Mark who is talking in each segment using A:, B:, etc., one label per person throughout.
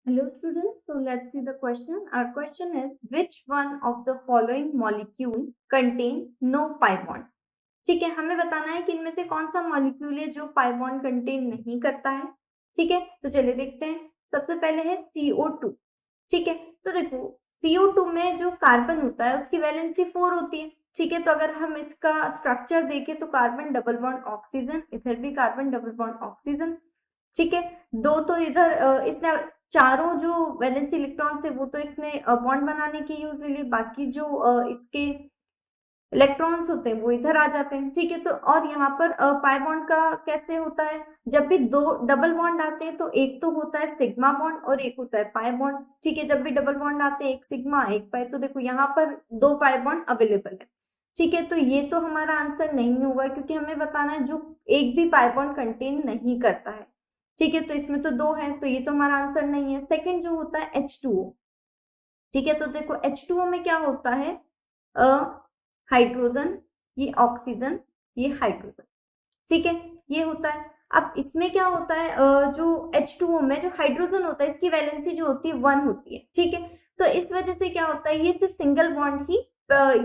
A: Hello students, so let's see the question. Our question is which one of the following molecule contain no pi bond? ठीक है, हमें बताना है कि इनमें से कौन सा मॉलिक्यूल है जो पाई बॉन्ड कंटेन नहीं करता है। ठीक है, तो चलिए देखते हैं। सबसे पहले है CO2। ठीक है, तो देखो CO2 में जो कार्बन होता है उसकी वैलेंसी 4 होती है। ठीक है, तो अगर हम इसका स्ट्रक्चर देखें तो कार्बन डबल बॉन्ड ऑक्सीजन, इधर भी कार्बन डबल बॉन्ड ऑक्सीजन। ठीक है, दो तो इधर इसने चारों जो वैलेंसी इलेक्ट्रॉन थे वो तो इसने बॉन्ड बनाने के यूज ले लिए, बाकी जो इसके इलेक्ट्रॉन्स होते हैं वो इधर आ जाते हैं। ठीक है, तो और यहाँ पर पाई बॉन्ड का कैसे होता है, जब भी दो डबल बॉन्ड आते हैं तो एक तो होता है सिग्मा बॉन्ड और एक होता है पाई बॉन्ड। ठीक है, जब भी डबल बॉन्ड आते हैं एक सिग्मा एक पाई, तो देखो यहाँ पर दो पाई बॉन्ड अवेलेबल है। ठीक है, तो ये तो हमारा आंसर नहीं होगा क्योंकि हमें बताना है जो एक भी पाई बॉन्ड कंटेन नहीं करता है। ठीक है, तो इसमें तो दो है तो ये तो हमारा आंसर नहीं है। सेकंड जो होता है H2O। ठीक है, तो देखो H2O में क्या होता है, हाइड्रोजन, ये ऑक्सीजन, ये हाइड्रोजन। ठीक है, ये होता है। अब इसमें क्या होता है, जो H2O में जो हाइड्रोजन होता है इसकी वैलेंसी जो होती है 1 होती है। ठीक है, तो इस वजह से क्या होता है, ये सिर्फ सिंगल बॉन्ड ही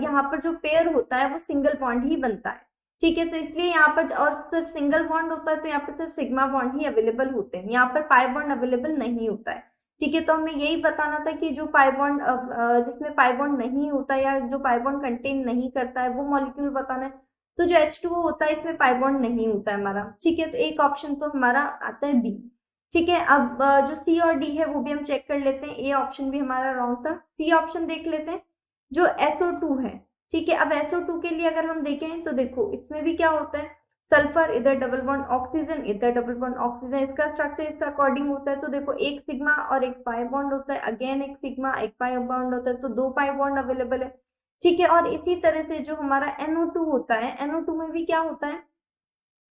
A: यहाँ पर जो पेयर होता है वो सिंगल बॉन्ड ही बनता है। ठीक है, तो इसलिए यहाँ पर और सिर्फ सिंगल बॉन्ड होता है तो यहाँ पर सिर्फ सिग्मा बॉन्ड ही अवेलेबल होते हैं, यहाँ पर पाई बॉन्ड अवेलेबल नहीं होता है। ठीक है, तो हमें यही बताना था कि जो पाई बॉन्ड जिसमें पाई बॉन्ड नहीं होता या जो पाई बॉन्ड कंटेन नहीं करता है वो मॉलिक्यूल बताना है। तो जो H2O होता है इसमें पाई बॉन्ड नहीं होता है हमारा। ठीक है, तो एक ऑप्शन तो हमारा आता है बी। ठीक है, अब जो सी और डी है वो भी हम चेक कर लेते हैं। ए ऑप्शन भी हमारा रॉन्ग था, सी ऑप्शन देख लेते हैं। जो SO2 है, ठीक है, अब SO2 के लिए अगर हम देखें तो देखो इसमें भी क्या होता है, सल्फर इधर डबल बॉन्ड ऑक्सीजन, इधर डबल बॉन्ड ऑक्सीजन, इसका स्ट्रक्चर इसका अकॉर्डिंग होता है। तो देखो एक सिग्मा और एक पाई बॉन्ड होता है, अगेन एक सिग्मा एक पाई बॉन्ड होता है, तो दो पाई बॉन्ड अवेलेबल है। ठीक है, और इसी तरह से जो हमारा NO2 होता है, NO2 में भी क्या होता है,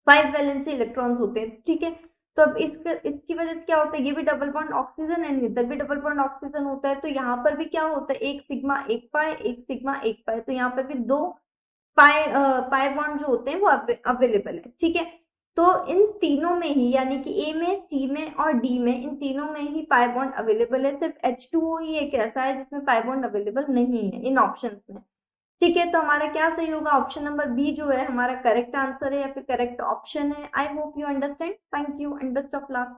A: 5 वैलेंसी इलेक्ट्रॉन्स होते हैं। ठीक है, तो अब इसकी वजह से क्या होता है, ये भी डबल बॉन्ड ऑक्सीजन एंड इधर भी डबल बॉन्ड ऑक्सीजन होता है, तो यहाँ पर भी क्या होता है, एक सिग्मा एक पाई, एक सिग्मा एक पाई, तो यहाँ पर भी दो पाई पाई बॉन्ड जो होते हैं वो अवेलेबल है। ठीक है, तो इन तीनों में ही यानी कि ए में, सी में और डी में, इन तीनों में ही पाई बॉन्ड अवेलेबल है। सिर्फ H2O ही एक ऐसा है जिसमें पाई बॉन्ड अवेलेबल नहीं है इन ऑप्शंस में। ठीक है, तो हमारा क्या सही होगा, ऑप्शन नंबर बी जो है हमारा करेक्ट आंसर है या फिर करेक्ट ऑप्शन है। I hope you understand. Thank you and best of luck.